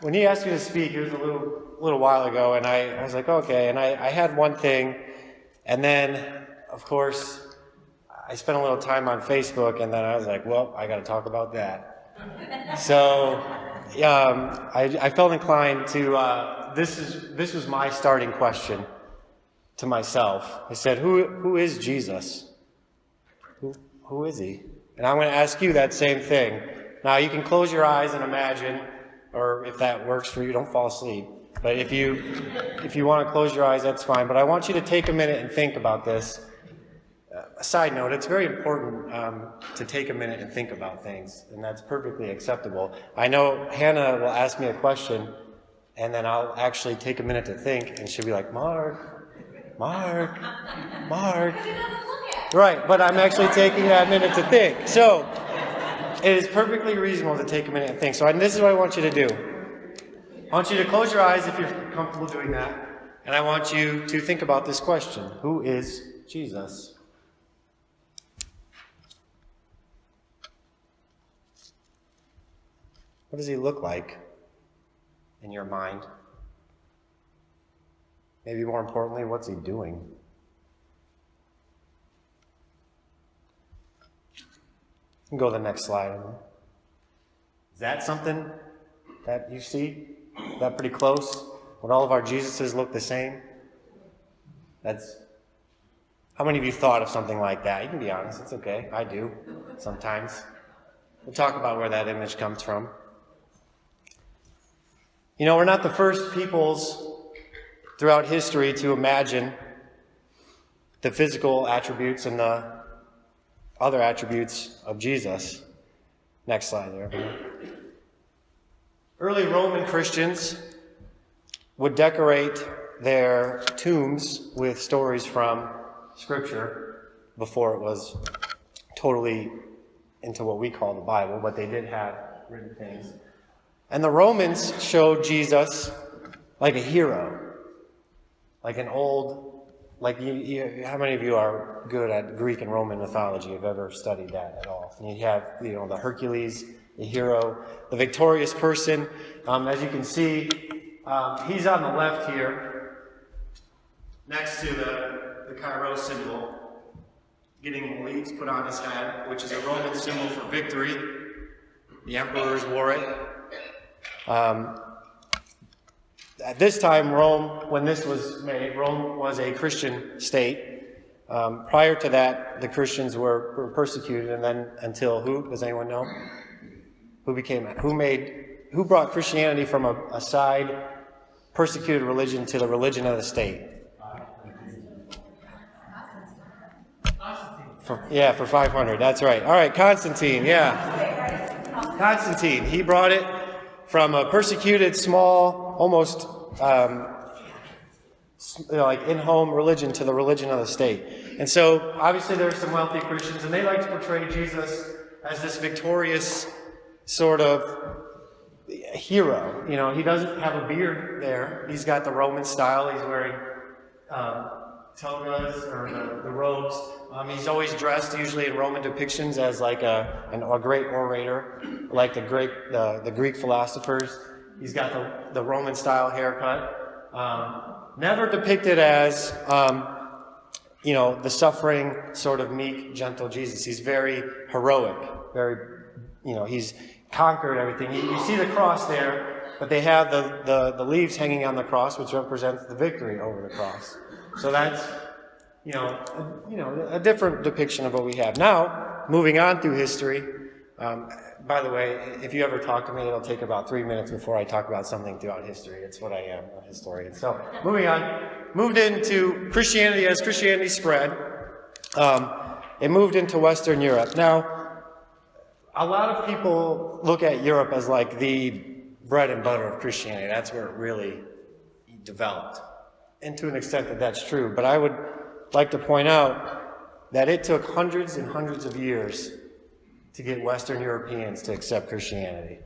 When he asked me to speak, it was a little while ago, and I was like, okay. And I had one thing, and then, of course, I spent a little time on Facebook, and then I was like, well, I got to talk about that. So I felt inclined to, this was my starting question to myself. I said, who is Jesus? Who is he? And I'm going to ask you that same thing. Now, you can close your eyes and imagine, or if that works for you, don't fall asleep. But if you want to close your eyes, that's fine. But I want you to take a minute and think about this. A side note, it's very important to take a minute and think about things, and that's perfectly acceptable. I know Hannah will ask me a question, and then I'll actually take a minute to think, and she'll be like, Mark. Right, but I'm actually taking that minute to think. So it is perfectly reasonable to take a minute and think. So this is what I want you to do. I want you to close your eyes if you're comfortable doing that, and I want you to think about this question. Who is Jesus? What does he look like in your mind? Maybe more importantly, what's he doing? You can go to the next slide. Is that something that you see? Is that pretty close? Would all of our Jesuses look the same? How many of you thought of something like that? You can be honest, it's okay. I do, sometimes. We'll talk about where that image comes from. You know, we're not the first peoples throughout history to imagine the physical attributes and the other attributes of Jesus. Next slide there, everyone. Early Roman Christians would decorate their tombs with stories from Scripture before it was totally into what we call the Bible, but they did have written things. And the Romans showed Jesus like a hero, like an old, how many of you are good at Greek and Roman mythology, have ever studied that at all? And you have, the Hercules, the hero, the victorious person. As you can see, he's on the left here, next to the Kairos symbol, getting leaves put on his head, which is a Roman symbol for victory. The emperors wore it. At this time, Rome, when this was made, Rome was a Christian state. Prior to that, the Christians were persecuted, and then until who? Does anyone know? Who brought Christianity from a side persecuted religion to the religion of the state? For 500. That's right. All right, Constantine. Yeah, Constantine. He brought it from a persecuted, small, almost like in-home religion to the religion of the state. And so, obviously, there are some wealthy Christians, and they like to portray Jesus as this victorious sort of hero. He doesn't have a beard there. He's got the Roman style. He's wearing togas, or the robes. He's always dressed, usually in Roman depictions, as like a great orator, like the Greek philosophers. He's got the Roman style haircut. Never depicted as the suffering, sort of meek, gentle Jesus. He's very heroic. He's conquered everything. You see the cross there, but they have the leaves hanging on the cross, which represents the victory over the cross. So that's, a different depiction of what we have. Now, moving on through history, by the way, if you ever talk to me, it'll take about 3 minutes before I talk about something throughout history. It's what I am, a historian. So, moving on, moved into Christianity. As Christianity spread, it moved into Western Europe. Now, a lot of people look at Europe as like the bread and butter of Christianity. That's where it really developed. And to an extent that's true. But I would like to point out that it took hundreds and hundreds of years to get Western Europeans to accept Christianity.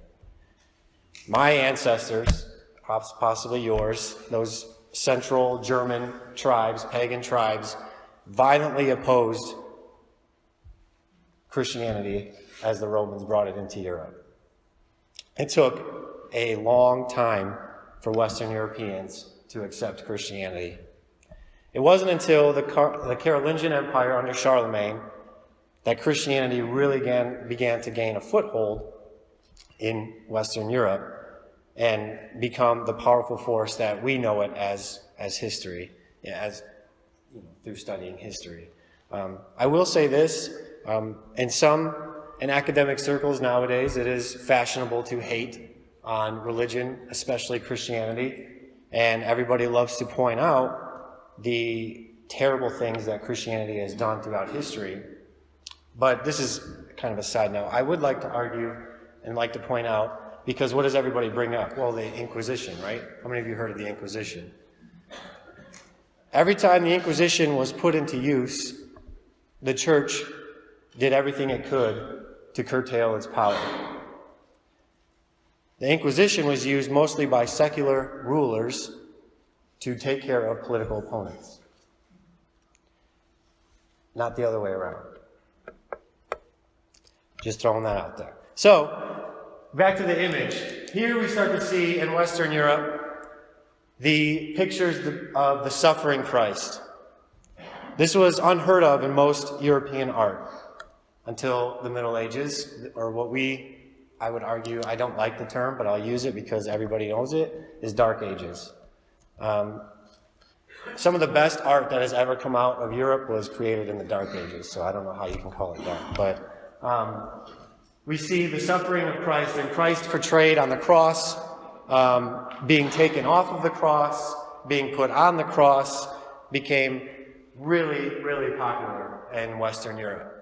My ancestors, possibly yours, those central German tribes, pagan tribes, violently opposed Christianity as the Romans brought it into Europe. It took a long time for Western Europeans to accept Christianity. It wasn't until the Carolingian Empire under Charlemagne that Christianity really began to gain a foothold in Western Europe and become the powerful force that we know it as history, through studying history. I will say this, in academic circles nowadays, it is fashionable to hate on religion, especially Christianity, and everybody loves to point out the terrible things that Christianity has done throughout history. But this is kind of a side note. I would like to argue and like to point out, because what does everybody bring up? Well, the Inquisition, right? How many of you heard of the Inquisition? Every time the Inquisition was put into use, the church did everything it could to curtail its power. The Inquisition was used mostly by secular rulers to take care of political opponents. Not the other way around. Just throwing that out there. So, back to the image. Here we start to see in Western Europe the pictures of the suffering Christ. This was unheard of in most European art until the Middle Ages, or I would argue, I don't like the term, but I'll use it because everybody knows it, is Dark Ages. Some of the best art that has ever come out of Europe was created in the Dark Ages, so I don't know how you can call it dark. But we see the suffering of Christ, and Christ portrayed on the cross, being taken off of the cross, being put on the cross, became really, really popular in Western Europe.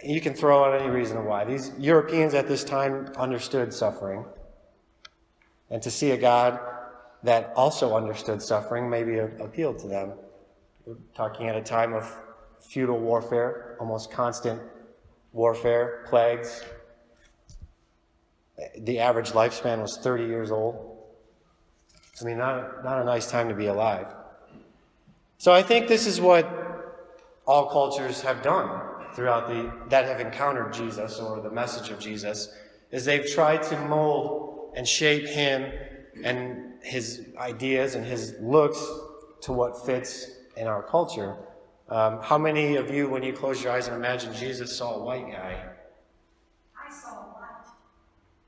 You can throw out any reason why. These Europeans at this time understood suffering. And to see a God that also understood suffering maybe appealed to them. We're talking at a time of feudal warfare, almost constant warfare, plagues. The average lifespan was 30 years old. I mean, not a nice time to be alive. So I think this is what all cultures have done that have encountered Jesus or the message of Jesus, is they've tried to mold and shape him and his ideas and his looks to what fits in our culture. How many of you, when you close your eyes and imagine Jesus, saw a white guy? I saw light.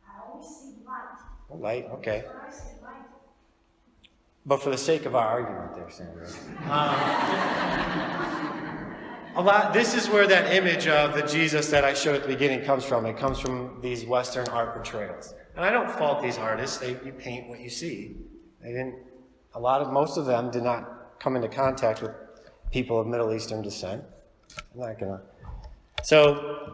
I always see light. Light, okay. But I see light. But for the sake of our argument there, Sandra. This is where that image of the Jesus that I showed at the beginning comes from. It comes from these Western art portrayals. And I don't fault these artists. You paint what you see. Most of them did not come into contact with people of Middle Eastern descent. So,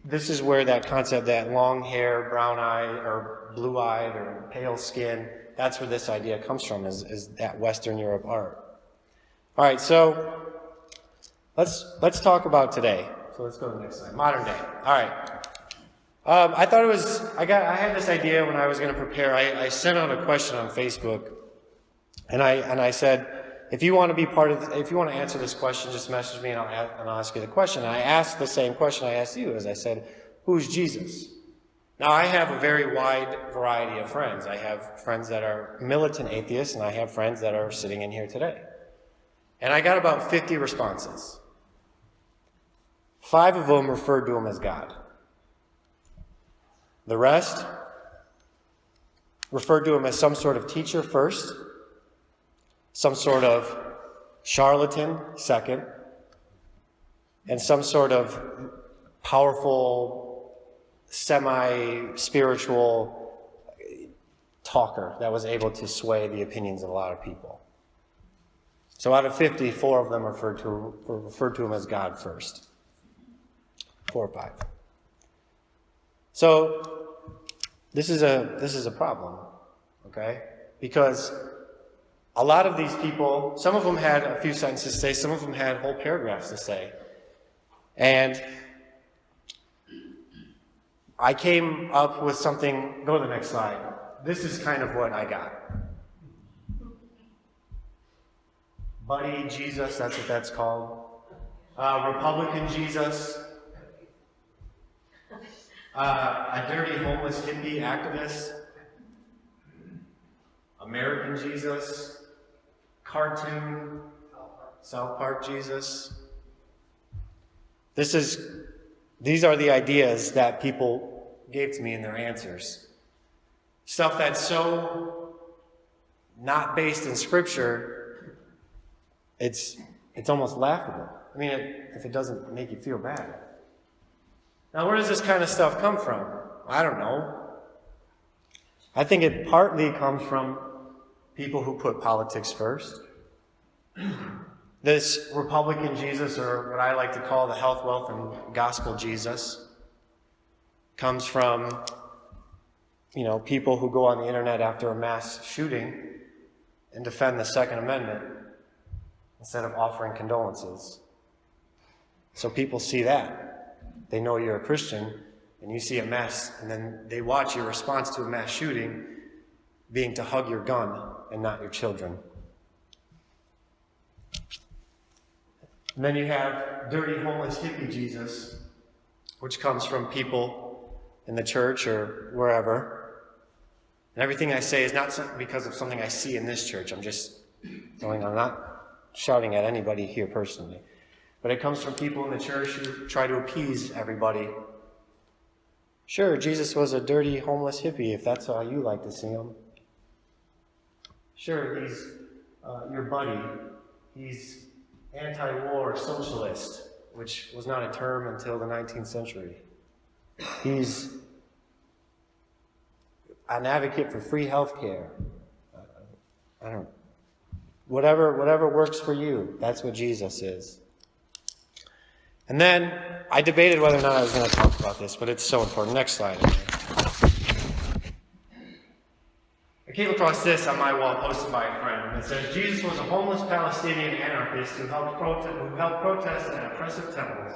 this is where that concept, that long hair, brown eye, or blue-eyed, or pale skin, that's where this idea comes from, is that Western Europe art. All right, so let's talk about today. So let's go to the next slide. Modern day. All right. I thought I had this idea when I was going to prepare. I sent out a question on Facebook, and I said, if you want to answer this question, just message me and I'll ask you the question. And I asked the same question I asked you, as I said, who's Jesus? Now, I have a very wide variety of friends. I have friends that are militant atheists, and I have friends that are sitting in here today. And I got about 50 responses. 5 of them referred to him as God. The rest referred to him as some sort of teacher first, some sort of charlatan second, and some sort of powerful, semi-spiritual talker that was able to sway the opinions of a lot of people. So out of 50, 4 of them referred to him as God first. 4 or 5. So this is a problem, okay? Because a lot of these people, some of them had a few sentences to say, some of them had whole paragraphs to say. And I came up with something, go to the next slide. This is kind of what I got. Buddy Jesus, that's what that's called. Republican Jesus. A dirty homeless hippie activist, American Jesus, cartoon, South Park Jesus. These are the ideas that people gave to me in their answers. Stuff that's so not based in Scripture, it's almost laughable. I mean, if it doesn't make you feel bad. Now, where does this kind of stuff come from? I don't know. I think it partly comes from people who put politics first. This Republican Jesus, or what I like to call the health, wealth, and gospel Jesus, comes from, people who go on the internet after a mass shooting and defend the Second Amendment instead of offering condolences. So people see that. They know you're a Christian, and you see a mess, and then they watch your response to a mass shooting being to hug your gun and not your children. And then you have dirty, homeless, hippie Jesus, which comes from people in the church or wherever. And everything I say is not because of something I see in this church. I'm not shouting at anybody here personally. But it comes from people in the church who try to appease everybody. Sure, Jesus was a dirty, homeless hippie, if that's how you like to see him. Sure, he's your buddy. He's anti-war socialist, which was not a term until the 19th century. He's an advocate for free health care. Whatever works for you, that's what Jesus is. And then I debated whether or not I was going to talk about this, but it's so important. Next slide. I came across this on my wall posted by a friend. It says, Jesus was a homeless Palestinian anarchist who helped protest at oppressive temples,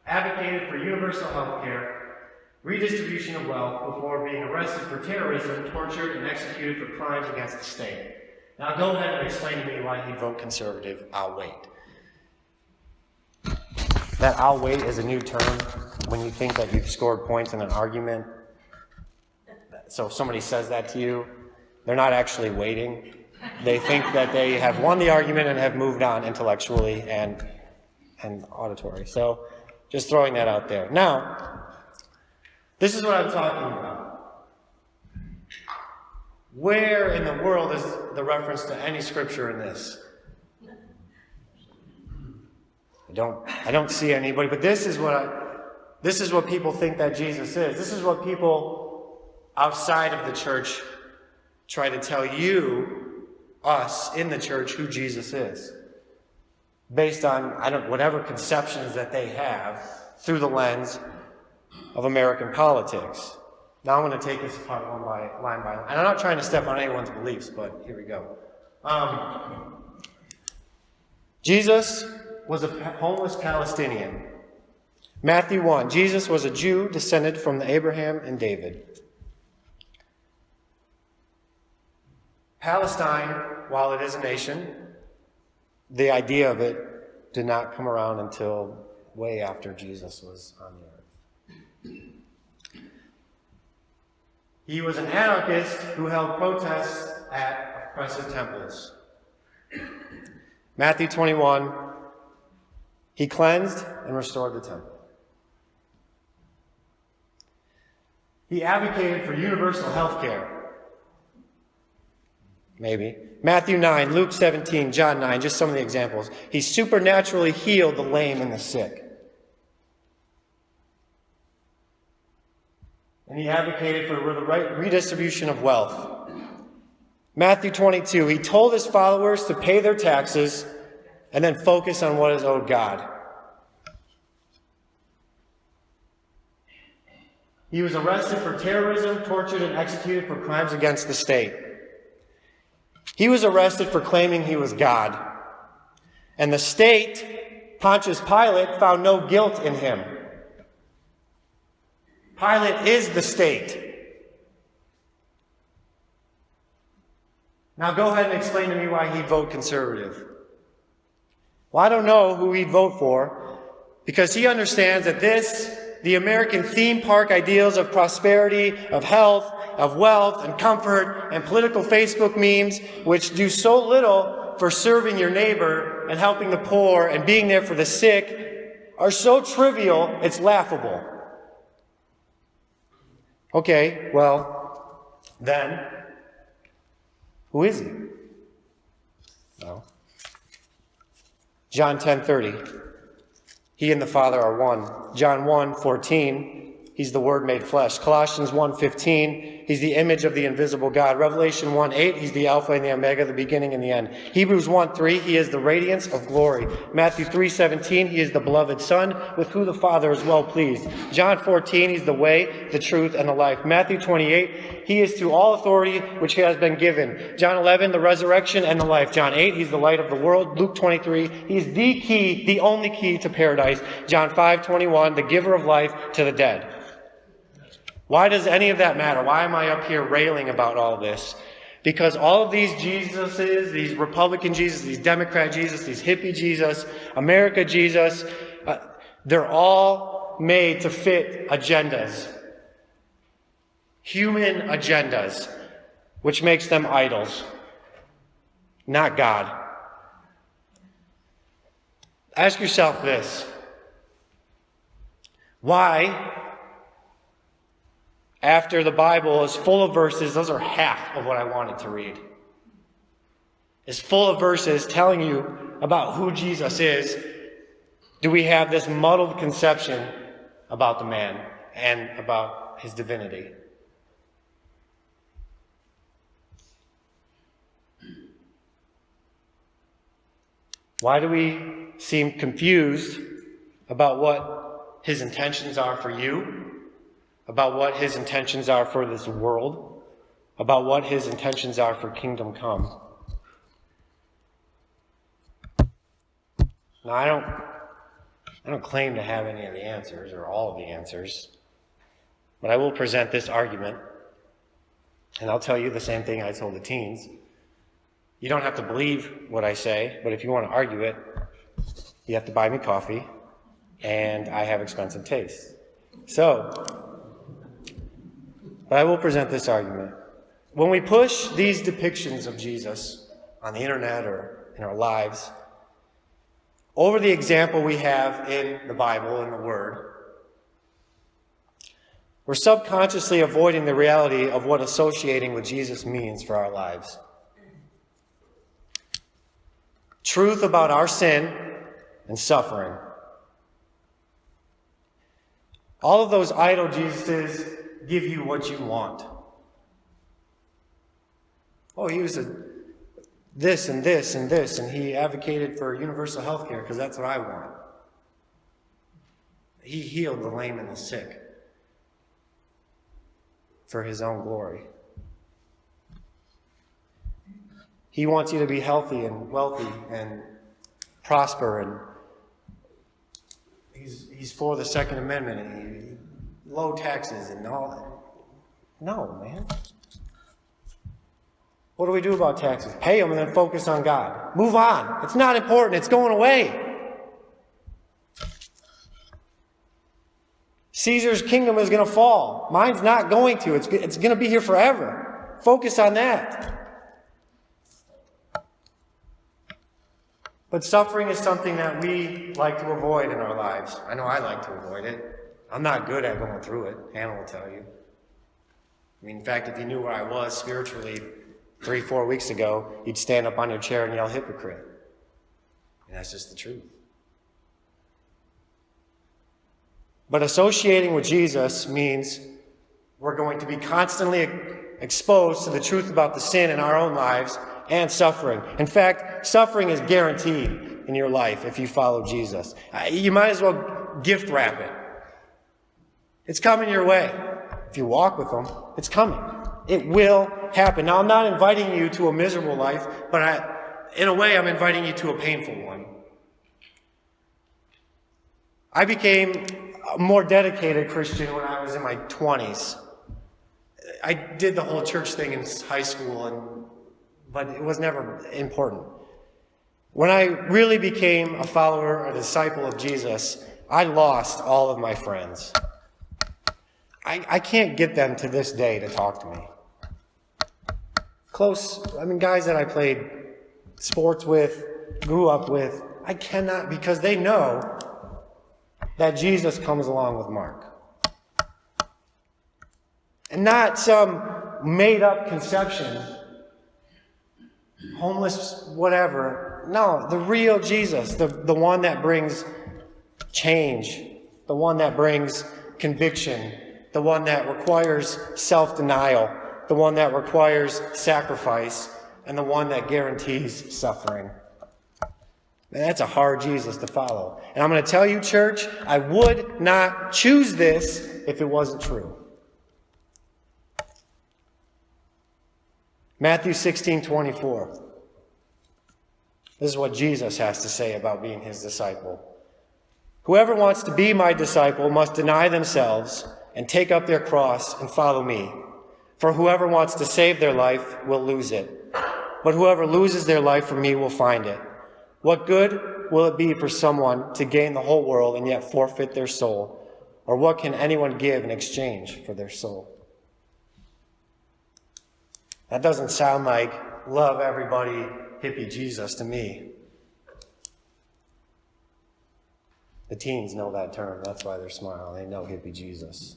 advocated for universal health care, redistribution of wealth before being arrested for terrorism, tortured, and executed for crimes against the state. Now go ahead and explain to me why he'd vote conservative. I'll wait. That "I'll wait" is a new term when you think that you've scored points in an argument. So if somebody says that to you, they're not actually waiting. They think that they have won the argument and have moved on intellectually and auditory. So just throwing that out there. Now, this is what I'm talking about. Where in the world is the reference to any scripture in this? I don't see anybody, but this is what people think that Jesus is. This is what people outside of the church try to tell us in the church, who Jesus is, based on whatever conceptions that they have through the lens of American politics. Now I'm going to take this apart line by line. And I'm not trying to step on anyone's beliefs, but here we go. Jesus was a homeless Palestinian. Matthew 1, Jesus was a Jew descended from Abraham and David. Palestine, while it is a nation, the idea of it did not come around until way after Jesus was on the earth. He was an anarchist who held protests at oppressive temples. Matthew 21, he cleansed and restored the temple. He advocated for universal health care. Maybe. Matthew 9, Luke 17, John 9, just some of the examples. He supernaturally healed the lame and the sick. And he advocated for the right redistribution of wealth. Matthew 22, he told his followers to pay their taxes and then focus on what is owed God. He was arrested for terrorism, tortured, and executed for crimes against the state. He was arrested for claiming he was God. And the state, Pontius Pilate, found no guilt in him. Pilate is the state. Now go ahead and explain to me why he'd vote conservative. Well, I don't know who he'd vote for, because he understands that The American theme park ideals of prosperity, of health, of wealth and comfort, and political Facebook memes, which do so little for serving your neighbor and helping the poor and being there for the sick, are so trivial, it's laughable. Okay, well, then, who is he? Well, John 10:30. He and the Father are one. John 1:14. He's the Word made flesh. Colossians 1:15. He's the image of the invisible God. Revelation 1:8. He's the Alpha and the Omega, the beginning and the end. Hebrews 1:3. He is the radiance of glory. Matthew 3:17. He is the beloved Son, with whom the Father is well pleased. John 14. He's the way, the truth, and the life. Matthew 28. He is to all authority which has been given. John 11. The resurrection and the life. John 8. He's the light of the world. Luke 23. He's the key, the only key to paradise. John 5:21. The giver of life to the dead. Why does any of that matter? Why am I up here railing about all this? Because all of these Jesuses, these Republican Jesus, these Democrat Jesus, these hippie Jesus, America Jesus, they're all made to fit agendas. Human agendas, which makes them idols, not God. Ask yourself this. Why, after the Bible is full of verses, those are half of what I wanted to read, is full of verses telling you about who Jesus is, do we have this muddled conception about the man and about his divinity? Why do we seem confused about what his intentions are for you? About what his intentions are for this world, about what his intentions are for kingdom come. Now, I don't claim to have any of the answers or all of the answers, but I will present this argument, and I'll tell you the same thing I told the teens. You don't have to believe what I say, but if you want to argue it, you have to buy me coffee, and I have expensive tastes. But I will present this argument. When we push these depictions of Jesus on the internet or in our lives over the example we have in the Bible and the Word, we're subconsciously avoiding the reality of what associating with Jesus means for our lives. Truth about our sin and suffering. All of those idol Jesuses give you what you want. Oh, he was this and this and this, and he advocated for universal health care because that's what I want. He healed the lame and the sick for his own glory. He wants you to be healthy and wealthy and prosper, and he's for the Second Amendment and low taxes and all that. No, man. What do we do about taxes? Pay them and then focus on God. Move on. It's not important. It's going away. Caesar's kingdom is going to fall. Mine's not going to. It's going to be here forever. Focus on that. But suffering is something that we like to avoid in our lives. I know I like to avoid it. I'm not good at going through it. Hannah will tell you. I mean, in fact, if you knew where I was spiritually 3-4 weeks ago, you'd stand up on your chair and yell hypocrite. And that's just the truth. But associating with Jesus means we're going to be constantly exposed to the truth about the sin in our own lives and suffering. In fact, suffering is guaranteed in your life if you follow Jesus. You might as well gift wrap it. It's coming your way. If you walk with him, it's coming. It will happen. Now, I'm not inviting you to a miserable life, but in a way, I'm inviting you to a painful one. I became a more dedicated Christian when I was in my 20s. I did the whole church thing in high school, but it was never important. When I really became a follower, a disciple of Jesus, I lost all of my friends. I can't get them to this day to talk to me. Guys that I played sports with, grew up with, I cannot, because they know that Jesus comes along with Mark. And not some made-up conception, homeless, whatever. No, the real Jesus, the one that brings change, the one that brings conviction, the one that requires self-denial, the one that requires sacrifice, and the one that guarantees suffering. And that's a hard Jesus to follow. And I'm going to tell you, church, I would not choose this if it wasn't true. Matthew 16:24. This is what Jesus has to say about being his disciple. Whoever wants to be my disciple must deny themselves and take up their cross and follow me. For whoever wants to save their life will lose it. But whoever loses their life for me will find it. What good will it be for someone to gain the whole world and yet forfeit their soul? Or what can anyone give in exchange for their soul? That doesn't sound like love everybody, hippie Jesus to me. The teens know that term. That's why they're smiling. They know hippie Jesus.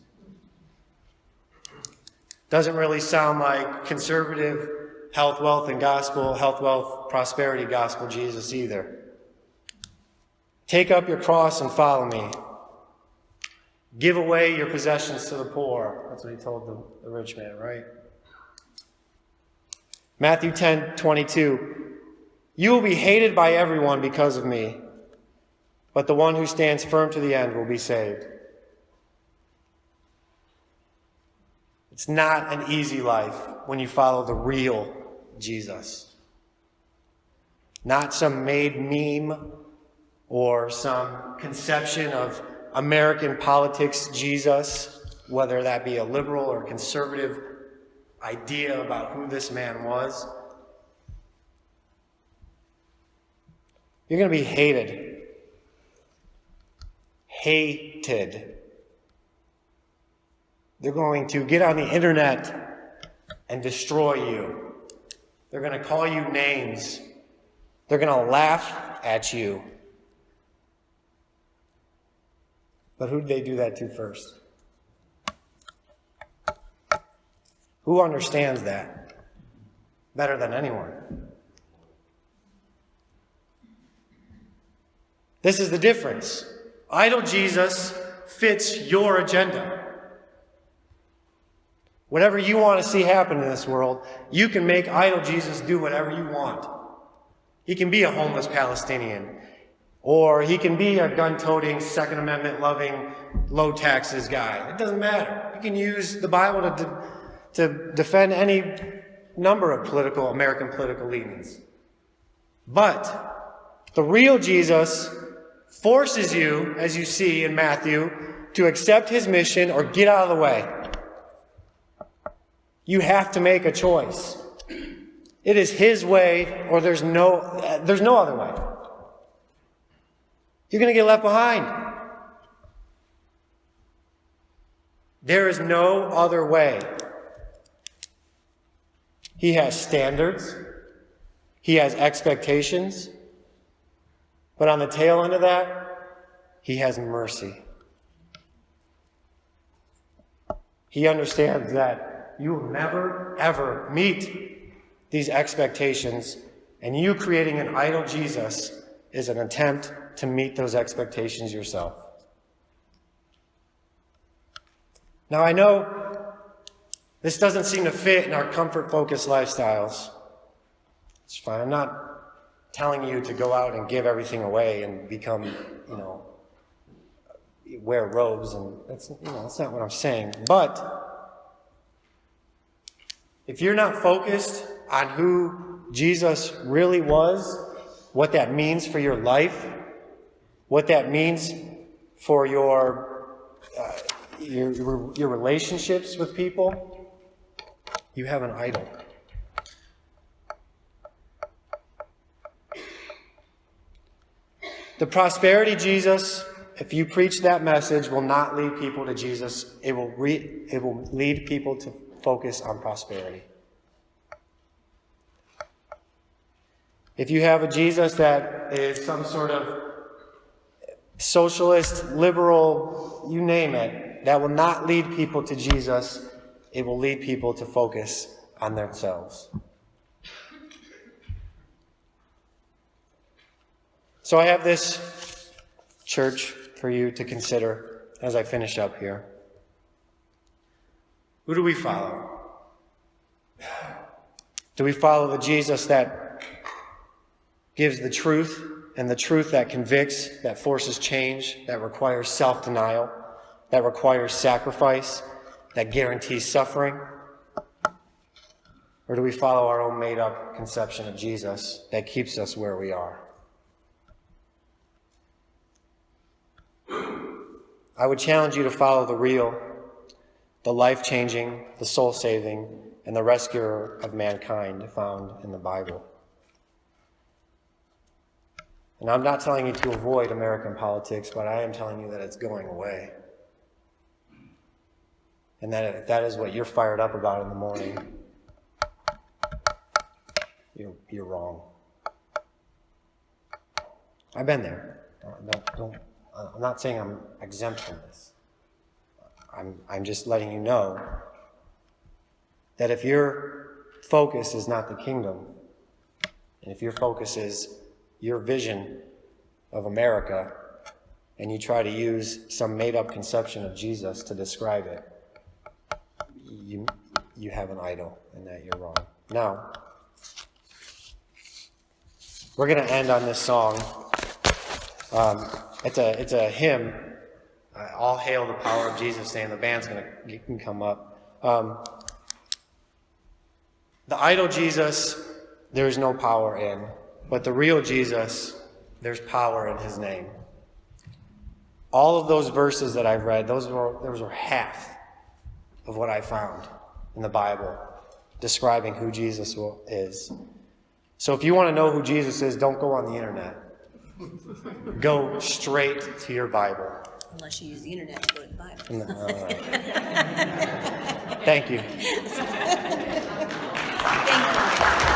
Doesn't really sound like conservative health, wealth, and gospel, health, wealth, prosperity gospel Jesus either. Take up your cross and follow me. Give away your possessions to the poor. That's what he told the rich man, right? Matthew 10:22. You will be hated by everyone because of me, but the one who stands firm to the end will be saved. It's not an easy life when you follow the real Jesus. Not some made meme or some conception of American politics Jesus, whether that be a liberal or conservative idea about who this man was. You're going to be hated. Hated. They're going to get on the internet and destroy you. They're going to call you names. They're going to laugh at you. But who did they do that to first? Who understands that better than anyone? This is the difference. Idol Jesus fits your agenda. Whatever you want to see happen in this world, you can make idol Jesus do whatever you want. He can be a homeless Palestinian, or he can be a gun-toting, Second Amendment-loving, low-taxes guy. It doesn't matter. You can use the Bible to defend any number of American political leanings. But the real Jesus forces you, as you see in Matthew, to accept his mission or get out of the way. You have to make a choice. It is his way or there's no other way. You're going to get left behind. There is no other way. He has standards. He has expectations. But on the tail end of that, he has mercy. He understands that you will never, ever meet these expectations, and you creating an idol Jesus is an attempt to meet those expectations yourself. Now, I know this doesn't seem to fit in our comfort-focused lifestyles. It's fine. I'm not telling you to go out and give everything away and become, wear robes, and that's not what I'm saying. But if you're not focused on who Jesus really was, what that means for your life, what that means for your relationships with people, you have an idol. The prosperity Jesus if you preach that message, will not lead people to Jesus. It will lead people to focus on prosperity. If you have a Jesus that is some sort of socialist, liberal, you name it, that will not lead people to Jesus. It will lead people to focus on themselves. So I have this, church, for you to consider as I finish up here. Who do we follow? Do we follow the Jesus that gives the truth, and the truth that convicts, that forces change, that requires self-denial, that requires sacrifice, that guarantees suffering? Or do we follow our own made-up conception of Jesus that keeps us where we are? I would challenge you to follow the real, the life-changing, the soul-saving, and the rescuer of mankind found in the Bible. And I'm not telling you to avoid American politics, but I am telling you that it's going away. And that if that is what you're fired up about in the morning, you're wrong. I've been there. I'm not saying I'm exempt from this. I'm just letting you know that if your focus is not the kingdom, and if your focus is your vision of America, and you try to use some made-up conception of Jesus to describe it, you have an idol, and that you're wrong. Now, we're going to end on this song. It's a hymn. All hail the power of Jesus. And the band's can come up. The idol Jesus, there's no power in. But the real Jesus, there's power in his name. All of those verses that I've read, those were half of what I found in the Bible describing who Jesus is. So if you want to know who Jesus is, don't go on the internet. Go straight to your Bible. Unless you use the internet to go to the Bible. No, all right. Thank you. Thank you.